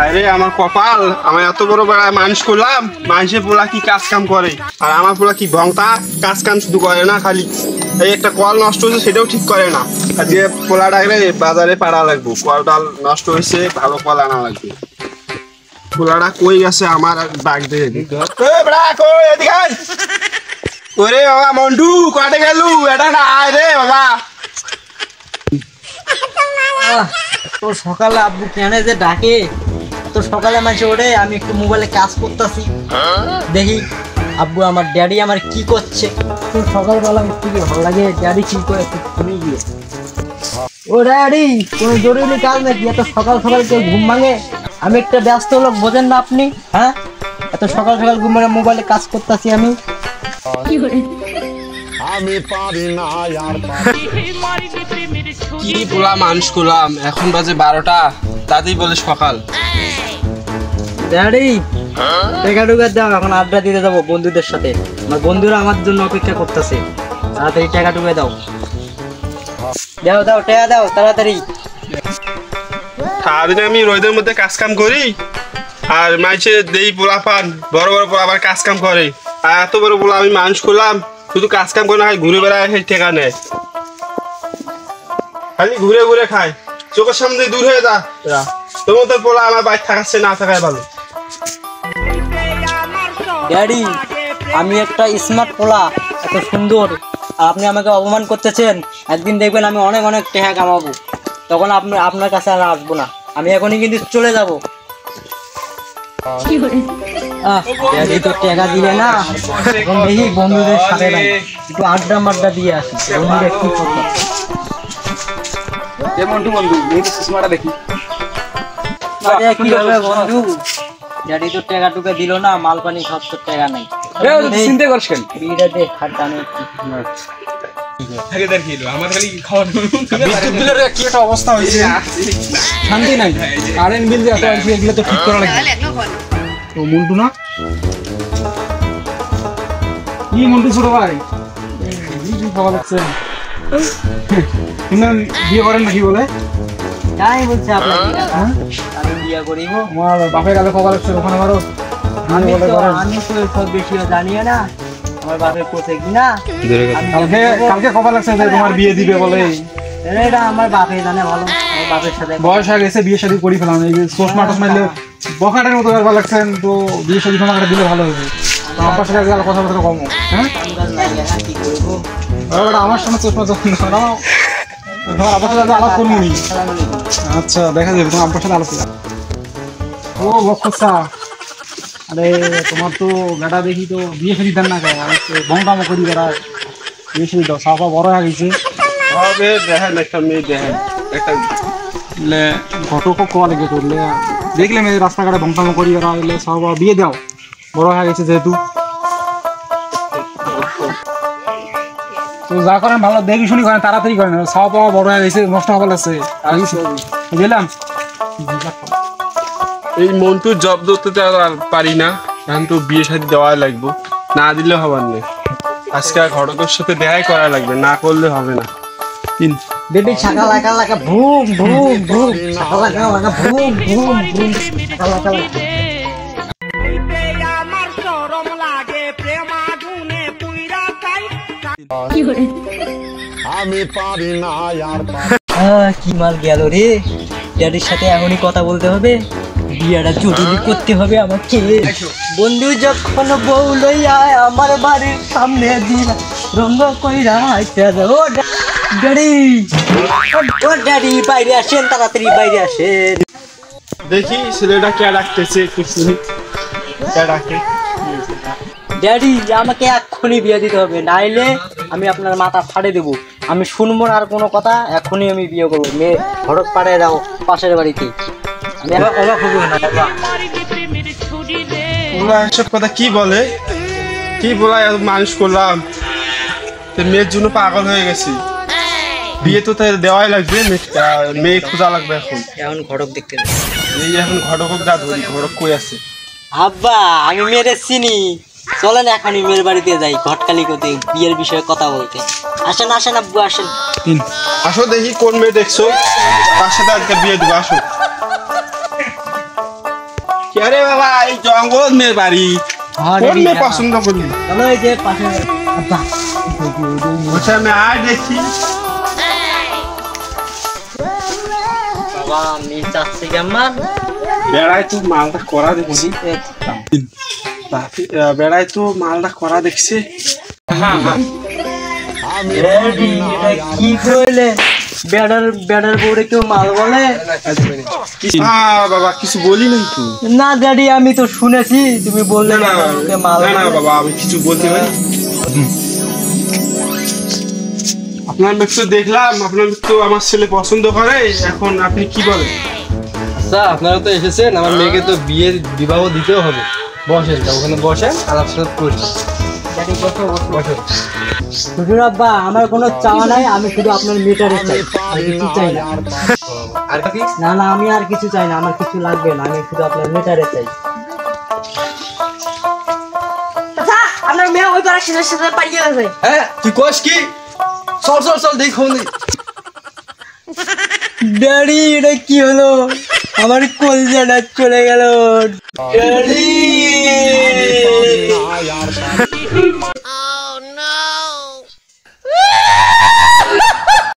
আরে আমার কপাল, আমার এত বড় বড় মানুষ করলাম, মানুষের পোলা কি কাজ কাম করে আর আমার পোলা কি ভংতা কাজ কাম শুধু করে না, খালি এই একটা কল নষ্ট হয়েছে সেটাও ঠিক করে না। আজকে পোলা ডাকলে বাজারে পাড়া লাগবো, কলটা নষ্ট হয়েছে, ভালো কল আনা লাগবে। পোলাটা কই গেছে আমার ডাক দিয়ে ওরে বাবা মন্টু কটে গেল, এটা না আয় রে বাবা। তো সকালে আব্বু কেন যে ডাকে, তো সকালে মানুষ ওরে আমি একটু মোবাইলে কাজ করতেছি, দেখি আব্বু আমার ড্যাডি আমার কি করছে। তো সকালবেলা একটু ভালো লাগে, ড্যাডি কি করে শুনে গিয়ে ও ড্যাডি কোনো জরুরি কাজ নাকি, এত সকাল সকাল কেউ ঘুম ভাঙে? আমি একটা ব্যস্ত লোক, বোঝেন না আপনি? হ্যাঁ, এত সকাল সকাল ঘুম ভাঙে মোবাইলে কাজ করতেছি আমি। কি পোলা মানুষ করলাম, এখন বাজে 12টা, তাতেই বলে সকাল। ড্যাডি টাকা টুকা দাও, এখন আড্ডা দিতে যাবো বন্ধুদের সাথে, আমার বন্ধুরা আমার জন্য অপেক্ষা করতেছে, তাড়াতাড়ি টাকা টুকা দাও। দাও দাও টাকা দাও তাড়াতাড়ি। সারাদিন আমি রোদের মধ্যে কাজ কাম করি আর মাইছে দেই পোলা পান, বড় বড় পোলা আবার কাজ কাম করে, আর এত বড় পোলা আমি মানুষ করলাম, শুধু কাজ কাম করে না, ঘুরে বেড়ায় সেই ঠেকা নেয়, খালি ঘুরে ঘুরে খায়, চোখের সামনে দূর হয়ে যা। তোমার তো পোলা আমার বাইরে থাকাচ্ছে, না থাকায় ভালো। ড্যাডি আমি একটা স্মার্ট পোলা, এত সুন্দর, আর আপনি আমাকে অপমান করতেছেন। একদিন দেখবেন আমি অনেক অনেক টাকা কামাবো, তখন আপনার কাছে আর আসবো না, আমি এখনই কিন্তু চলে যাবো। ড্যাডি তো টাকা দিলে না, এখন দেখি বন্ধুদের সাথে নাই একটু আড্ডা মাড্ডা দিয়ে আসি, বন্ধুরা কি করবো। বন্ধু ড্যাডি তো টাকা টুকা দিল না, মাল পানি সব তো টাকা নাই, চিন্তা করছ কেন? বিড়া দে খাটা নেই অবস্থা হয়েছে, শান্তি নাই, কারেন্ট বিল এত আসবে, এগুলো তো ঠিক করা লাগবে। তো মন্টু না, কি মন্টু ছোট ভাই খাওয়া লাগছে, বিয়ে করেন নাকি বলে? তাই বলছে আপনার আমি বিয়ে করিব, আমার বাপের কাছে খবর লাগছে ওখানে, আমারও আমি তো সব বেশি জানিও না, আমার বাপের কোচে কিনা কালকে খবর লাগছে যে তোমার বিয়ে দিবে বলে। এটা আমার বাপে জানে ভালো, আমার বাপের সাথে বয়স হয়ে গেছে, বিয়ে শাদী করি ফেলাম, এই চশমা টসমা দিলে বখাটের মতো ব্যাপার লাগছেন, তো বিয়ে শাদী তোমাকে দিলে ভালো হবে, আপনার সাথে কথাবার্তা কম। হ্যাঁ কি করবো, আমার সামনে চশমা যখন তোমার আপনার সাথে আলাপ করবো নি। আচ্ছা দেখা যাবে তোমার আপনার সাথে আলোচনা। ও বক্সা, আরে তোমার তো বেটা দেখি তো বিয়ে শাদী দেন না কেন, বংকাম করি বেড়া, বিয়ে শাদী দাও, সাফা বড় হয়ে গেছে, দেখেন একটা মেয়ে দেখেন, একটা ঘটক কোয়া লেগে করলে দেখলে মেয়ে রাস্তাঘাটে বংকাম করি বেড়া, সব বিয়ে দাও, বড় হয়ে গেছে যেহেতু। তো যা করেন ভালো দেখি শুনি করেন, তাড়াতাড়ি করেন, সব বড় হয়ে গেছে, নষ্ট হবার লাগছে বুঝলাম। এই মন্টুর জব ধরতে তো আর পারি না, এখন তো বিয়ে শাদী দেওয়া লাগবে, না দিলে হবার নেই, আজকে ঘটকের সাথে দেখাই করা লাগবে, না করলে হবে না। বেবি ছাকা লাগা লাগা ভুম ভুম ভুম, ছাকা লাগা লাগা ভুম ভুম ভুম, ছাকা লাগা লাগা। কি মাল গেল রে, ড্যাডির সাথে এখনই কথা বলতে হবে, বিয়েটা জরুরি করতে হবে আমাকে। বন্ধু যখন বউ লইয়া আমার বাড়ির সামনে দিন রঙ্গ কইরা হাইটা যাও, ড্যাডি ও ড্যাডি বাইরে আসেন, তাড়াতাড়ি বাইরে আসেন। দেখি ছেলেটা কে ডাকতেছে, একটু শুনি কে ডাকে। ড্যাডি আমাকে এক্ষুনি বিয়ে দিতে হবে, নাইলে আমি আপনার মাথা ফাড়ে দেবো, আমি শুনবো না আর কোনো কথা, এখনই আমি বিয়ে করবো, মেয়ে ঘটক পাড়ায় যাও পাশের বাড়িতে, আমি অবাক হবো না। এসব কথা কি বলে, কি বলা, মানুষ করলাম, মেয়ের জন্য পাগল হয়ে গেছি, বিয়ে তো তাই দেওয়াই লাগবে, মেয়ে খোঁজা লাগবে, এখন ঘটক দেখতে এই এখন ঘটক যা ধরি, ঘটক কই আছে? আব্বা আমি মেয়ের চিনি, চলেন এখনই মেয়ের বাড়িতে যাই, ঘটকালি করতে বিয়ের বিষয়ে কথা বলতে। আসেন আসেন আব্বু আসেন, আসো দেখি কোন মেয়ে দেখছো, তার সাথে আজকে বিয়ে দেবো, আসো। আরে বাবা এই জঙ্গল মেয়ে বাড়ি হ্যাঁ, কোন daddy, মেয়ে হ্যাঁ। পছন্দ করলি চলো এই যে পাশে আব্বা বলছে আমি আর দেখছি বাবা মেয়ে চাচ্ছে কেমন বেড়ায় তো মালটা করা দেখছি বেড়ায় তো মালটা করা দেখছে কি করলে বেড়ার বউরে কেউ মাল বলে বাবা কিছু বলি নাই তো না ড্যাডি আমি তো শুনেছি তুমি বললে না বেড়ার বউকে মাল না বলে। বাবা আমি কিছু বলতে পারি আপনার মেয়ে তো দেখলাম আপনার মেয়ে তো আমার ছেলে পছন্দ করে এখন আপনি কি বলেন আচ্ছা আপনারা তো এসেছেন আমার মেয়েকে তো বিবাহ দিতেও হবে বসেন তা ওখানে বসেন আলাপ সালাপ করি ড্যাডি বসো বসো বসেন শ্বশুর আব্বা আমার কোনো চাওয়া নাই আমি শুধু আপনার মিটারে চাই আর কিছু চাই না আর কি না না আমি আর কিছু চাই না আমার কিছু লাগবে না আমি শুধু আপনার মিটারে চাই আচ্ছা আপনার মেয়ে ওই পাড়ার ছেলের সাথে পালিয়ে গেছে হ্যাঁ তুই কোস কি চল চল চল দেখুন ড্যাডি এটা কি হলো আমার কলজাটা চলে গেল ড্যাডি